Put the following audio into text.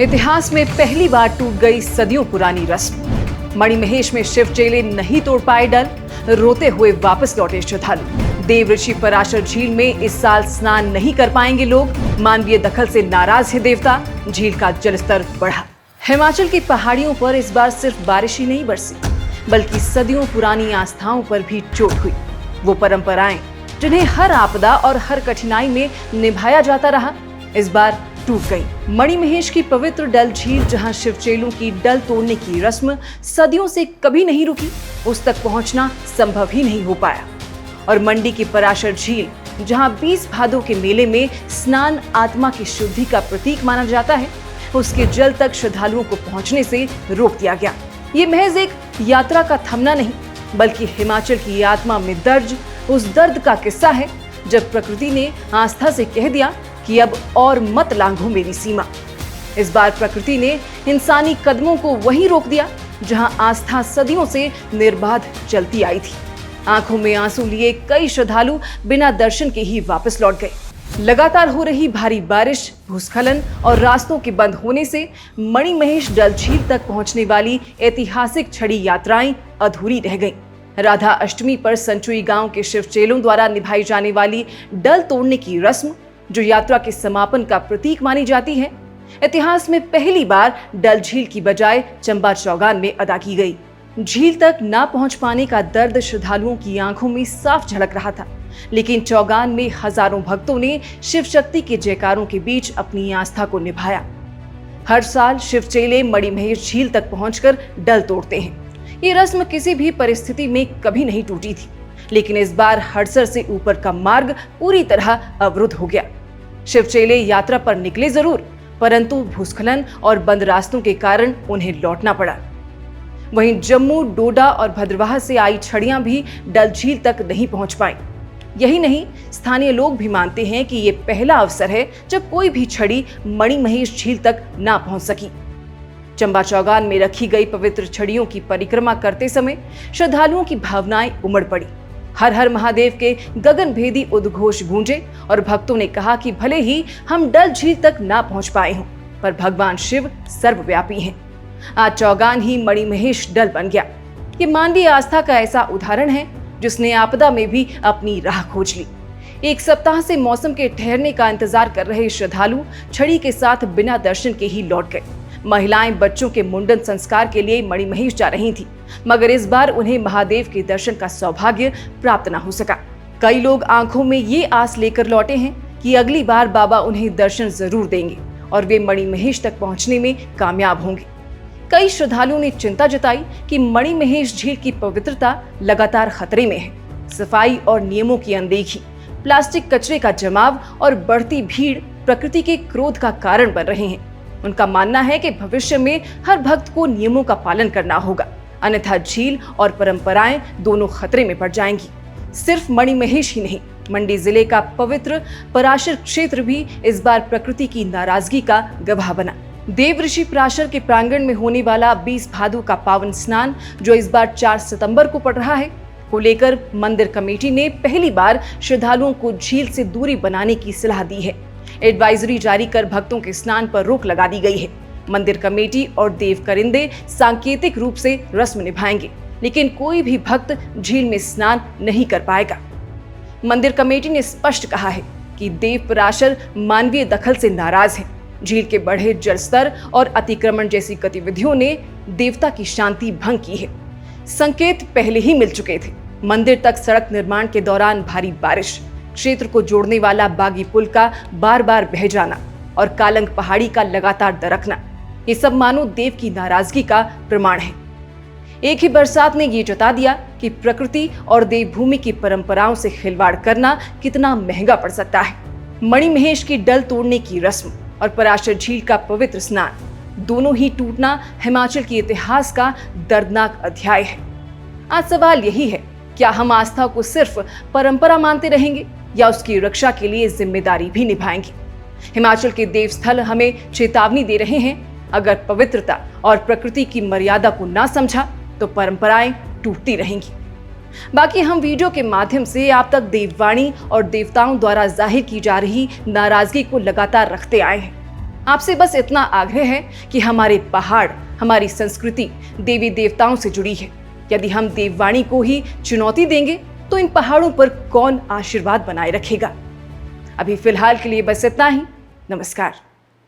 इतिहास में पहली बार टूट गई सदियों पुरानी रस्म। मणिमहेश में शिव चेले नहीं तोड़ पाए डल, रोते हुए वापस लौटे श्रद्धालु। देव ऋषि पराशर झील में इस साल स्नान नहीं कर पाएंगे लोग, मानवीय दखल से नाराज है देवता। झील का जलस्तर बढ़ा। हिमाचल की पहाड़ियों पर इस बार सिर्फ बारिश ही नहीं बरसी, बल्कि सदियों पुरानी आस्थाओं पर भी चोट हुई। वो परंपराएं जिन्हें हर आपदा और हर कठिनाई में निभाया जाता रहा, इस बार टूट गई। मणिमहेश की पवित्र डल झील, जहां शिवचेलों की डल तोड़ने की रस्म सदियों से कभी नहीं रुकी, उस तक पहुंचना संभव ही नहीं हो पाया। और मंडी की पराशर झील, जहां 20 भादों के मेले में स्नान आत्मा की शुद्धि का प्रतीक माना जाता है, उसके जल तक श्रद्धालुओं को पहुंचने से रोक दिया गया। ये महज एक यात्रा का थमना नहीं, बल्कि हिमाचल की आत्मा में दर्ज उस दर्द का किस्सा है, जब प्रकृति ने आस्था से कह दिया कि अब और मत लांघो मेरी सीमा। इस बार प्रकृति ने इंसानी कदमों को वहीं रोक दिया जहां आस्था सदियों से निर्बाध चलती आई थी। आंखों में आंसू लिए कई श्रद्धालु बिना दर्शन के ही वापस लौट गए। लगातार हो रही भारी बारिश, भूस्खलन और रास्तों के बंद होने से मणिमहेश डल झील तक पहुंचने वाली ऐतिहासिक छड़ी यात्राएं अधूरी रह गईं। राधा अष्टमी पर संचुई गांव के शिवचेलों द्वारा निभाई जाने वाली डल तोड़ने की रस्म, जो यात्रा के समापन का प्रतीक मानी जाती है, इतिहास में पहली बार डल झील की बजाय चंबा चौगान में अदा की गई। झील तक ना पहुंच पाने का दर्द श्रद्धालुओं की आंखों में साफ झलक रहा था, लेकिन चौगान में हजारों भक्तों ने शिव शक्ति के जयकारों के बीच अपनी आस्था को निभाया। हर साल शिवचेले मणिमहेश झील तक पहुंचकर डल तोड़ते हैं। ये रस्म किसी भी परिस्थिति में कभी नहीं टूटी थी, लेकिन इस बार हड़सर से ऊपर का मार्ग पूरी तरह अवरुद्ध हो गया। शिवचेले यात्रा पर निकले जरूर, परंतु भूस्खलन और बंद रास्तों के कारण उन्हें लौटना पड़ा। वहीं जम्मू, डोडा और भद्रवाह से आई छड़ियां भी डल झील तक नहीं पहुंच पाई। यही नहीं, स्थानीय लोग भी मानते हैं कि ये पहला अवसर है जब कोई भी छड़ी मणिमहेश झील तक ना पहुंच सकी। चंबा चौगान में रखी गई पवित्र छड़ियों की परिक्रमा करते समय श्रद्धालुओं की भावनाएं उमड़ पड़ी। हर हर महादेव के गगनभेदी उद्घोष गूंजे और भक्तों ने कहा कि भले ही हम डल झील तक ना पहुंच पाए हों, पर भगवान शिव सर्वव्यापी हैं। आज चौगान ही मणिमहेश डल बन गया। ये मानवीय आस्था का ऐसा उदाहरण है जिसने आपदा में भी अपनी राह खोज ली। एक सप्ताह से मौसम के ठहरने का इंतजार कर रहे श्रद्धालु छड़ी के साथ बिना दर्शन के ही लौट गए। महिलाएं बच्चों के मुंडन संस्कार के लिए मणिमहेश जा रही थीं, मगर इस बार उन्हें महादेव के दर्शन का सौभाग्य प्राप्त न हो सका। कई लोग आंखों में ये आस लेकर लौटे हैं कि अगली बार बाबा उन्हें दर्शन जरूर देंगे और वे मणिमहेश तक पहुंचने में कामयाब होंगे। कई श्रद्धालुओं ने चिंता जताई कि मणिमहेश झील की पवित्रता लगातार खतरे में है। सफाई और नियमों की अनदेखी, प्लास्टिक कचरे का जमाव और बढ़ती भीड़ प्रकृति के क्रोध का कारण बन रहे हैं। उनका मानना है कि भविष्य में हर भक्त को नियमों का पालन करना होगा, अन्यथा झील और परंपराएं दोनों खतरे में पड़ जाएंगी। सिर्फ मणिमहेश ही नहीं, मंडी जिले का पवित्र पराशर क्षेत्र भी इस बार प्रकृति की नाराजगी का गवाह बना। देव ऋषि पराशर के प्रांगण में होने वाला 20 भादों का पावन स्नान, जो इस बार 4 सितंबर को पड़ रहा है, को लेकर मंदिर कमेटी ने पहली बार श्रद्धालुओं को झील से दूरी बनाने की सलाह दी है। एडवाइजरी जारी कर भक्तों के स्नान पर रोक लगा दी गई है। मंदिर कमेटी और देव करिंदे सांकेतिक रूप से रस्म निभाएंगे, लेकिन कोई भी भक्त झील में स्नान नहीं कर पाएगा। मंदिर कमेटी ने स्पष्ट कहा है कि देव पराशर मानवीय दखल से नाराज है। झील के बढ़े जलस्तर और अतिक्रमण जैसी गतिविधियों ने देवता की शांति भंग की है। संकेत पहले ही मिल चुके थे। मंदिर तक सड़क निर्माण के दौरान भारी बारिश, क्षेत्र को जोड़ने वाला बागी पुल का बार बार बह जाना और कालंग पहाड़ी का लगातार दरकना, ये सब मानो देव की नाराजगी का प्रमाण है। एक ही बरसात ने ये जता दिया कि प्रकृति और देवभूमि की परंपराओं से खिलवाड़ करना कितना महंगा पड़ सकता है। मणिमहेश की डल तोड़ने की रस्म और पराशर झील का पवित्र स्नान, दोनों ही टूटना हिमाचल के इतिहास का दर्दनाक अध्याय है। आज सवाल यही है, क्या हम आस्था को सिर्फ परंपरा मानते रहेंगे या उसकी रक्षा के लिए जिम्मेदारी भी निभाएंगे? हिमाचल के देवस्थल हमें चेतावनी दे रहे हैं, अगर पवित्रता और प्रकृति की मर्यादा को ना समझा तो परंपराएं टूटती रहेंगी। बाकी हम वीडियो के माध्यम से आप तक देववाणी और देवताओं द्वारा जाहिर की जा रही नाराजगी को लगातार रखते आए हैं। आपसे बस इतना आग्रह है कि हमारे पहाड़, हमारी संस्कृति देवी देवताओं से जुड़ी है। यदि हम देववाणी को ही चुनौती देंगे तो इन पहाड़ों पर कौन आशीर्वाद बनाए रखेगा। अभी फिलहाल के लिए बस इतना ही। नमस्कार।